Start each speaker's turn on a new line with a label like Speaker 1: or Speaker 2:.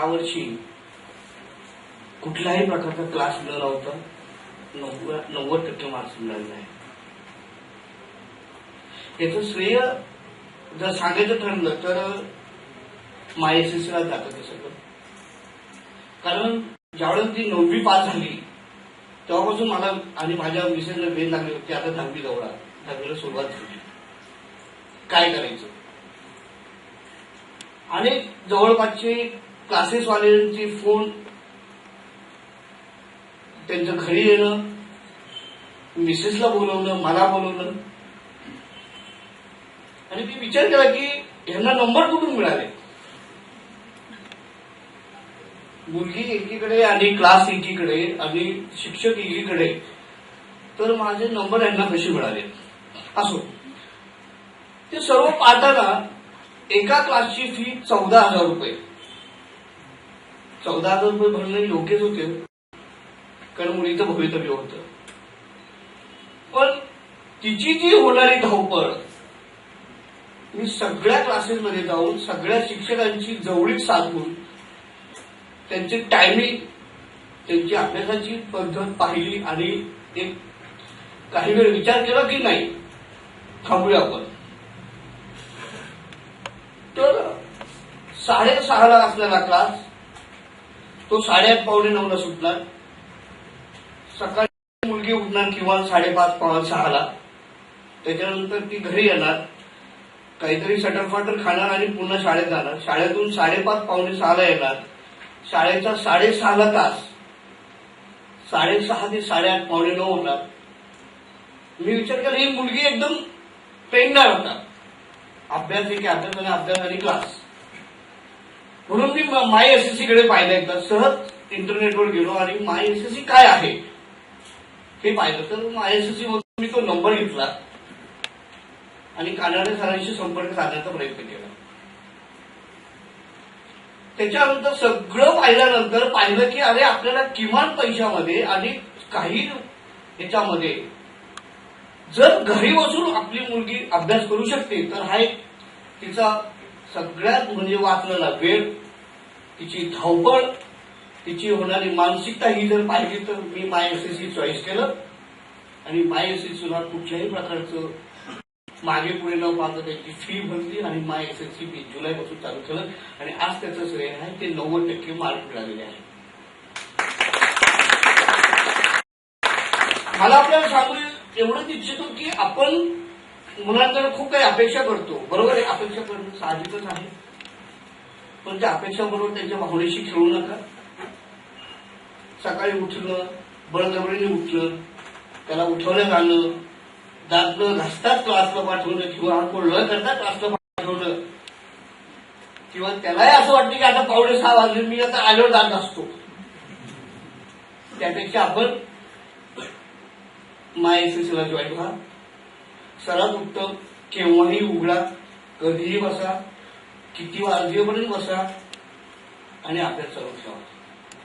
Speaker 1: यावर्षी कुठल्याही प्रकारचा क्लास न लावता 90% मार्क्स मिळाले आहे. याचं श्रेय जर सांगायचं ठरलं तर मायएसएसला जातं ते सगळं. कारण ज्यावेळेस ती 9वी पास झाली तेव्हापासून मला आणि माझ्या मिसेसला वेळ लागली होती. आता 10वी जवळ 10वीला सुरुवात झाली, काय करायचं. आणि जवळपासचे क्लासेसवाल्यांची फोन, त्यांच्या घरी येणं, मिसेसला बोलवणं, मला बोलवणं. आणि मी विचार केला की ह्यांना नंबर कुठून मिळाले. मुलगी एकीकडे आणि क्लास एकीकडे आणि शिक्षक एकीकडे, तर माझे नंबर यांना कसे मिळाले. असो, ते सर्व पाहताना एका क्लासची फी 14,000 रुपये. 14,000 रुपये भरणे योग्यच होते, कारण मुलीचं भवितव्य होतं. पण तिची जी होणारी धावपळ, मी सगळ्या क्लासेसमध्ये जाऊन सगळ्या शिक्षकांची जवळीक साधून त्यांची टायमिंग, त्यांची अभ्यासाची पद्धत पाहिली आणि एक काही वेळ विचार केला की नाही थांबूया आपण. तर 6:30ला असलेला क्लास तो 8:30 पावणे 9ला सुटणार. सकाळी मुलगी उठणार किंवा 5:30 पावणे 6ला. त्याच्यानंतर ती घरी येणार, काहीतरी सटरफाटर खाणार आणि पुन्हा शाळेत जाणार. शाळेतून 5:30 पावणे 6ला येणार. शाळेचा 6:30ला तास, 6:30 ते 8:30 पावणे 9 होणार. मी विचार केला ही मुलगी एकदम पेंगणार होता. अभ्यास एक अभ्यास आणि क्लास. म्हणून मी माय एसएससी कडे पाहिलं एकदा. सहज इंटरनेटवर गेलो आणि माय एसएससी काय आहे हे पाहिलं. तर माय एसएससी मधून मी तो नंबर घेतला आणि कानाडे सरांशी संपर्क साधण्याचा प्रयत्न केला. त्याच्यानंतर सगळं पाहिल्यानंतर पाहिलं की अरे आपल्याला किमान पैशामध्ये आणि काही ह्याच्यामध्ये जर घरी बसून आपली मुलगी अभ्यास करू शकते तर हा एक तिचा सगळ्यात म्हणजे वाचलेला वेळ, तिची धावपळ, तिची होणारी मानसिकता ही जर पाहिली तर मी माय एसएससी चॉईस केलं. आणि माय एसएससीला कुठल्याही प्रकारचं मागे पुढे न पाहता त्याची फी भरली आणि माय एसएससी 20 जुलैपासून चालू केलं. आणि आज त्याचं श्रेय आहे ते 90% मार्क मिळालेले आहे. मला आपल्याला सांगू एवढंच इच्छितो की आपण मुलांकडे खूप काही अपेक्षा करतो. बरोबर आहे, अपेक्षा करणं साहजिकच आहे. पण त्या अपेक्षाबरोबर त्यांच्या भावनेशी खेळू नका. सकाळी उठलं, बळजबरीने उठलं, त्याला उठवलं जाणं, दात न घासताच क्लासला पाठवणं किंवा कोल्ह करता क्लासला पाठवणं, किंवा त्यालाही असं वाटतं की आता 5:45 वाजले, मी आता आल्यावर दात घासतो. त्यापेक्षा आपण माय एसएससीला जॉईन व्हा. सर्वात उत्तम, केव्हाही उघडा, कधीही बसा, किती वाजेपर्यंत बसा आणि अभ्यास चालू ठेवा.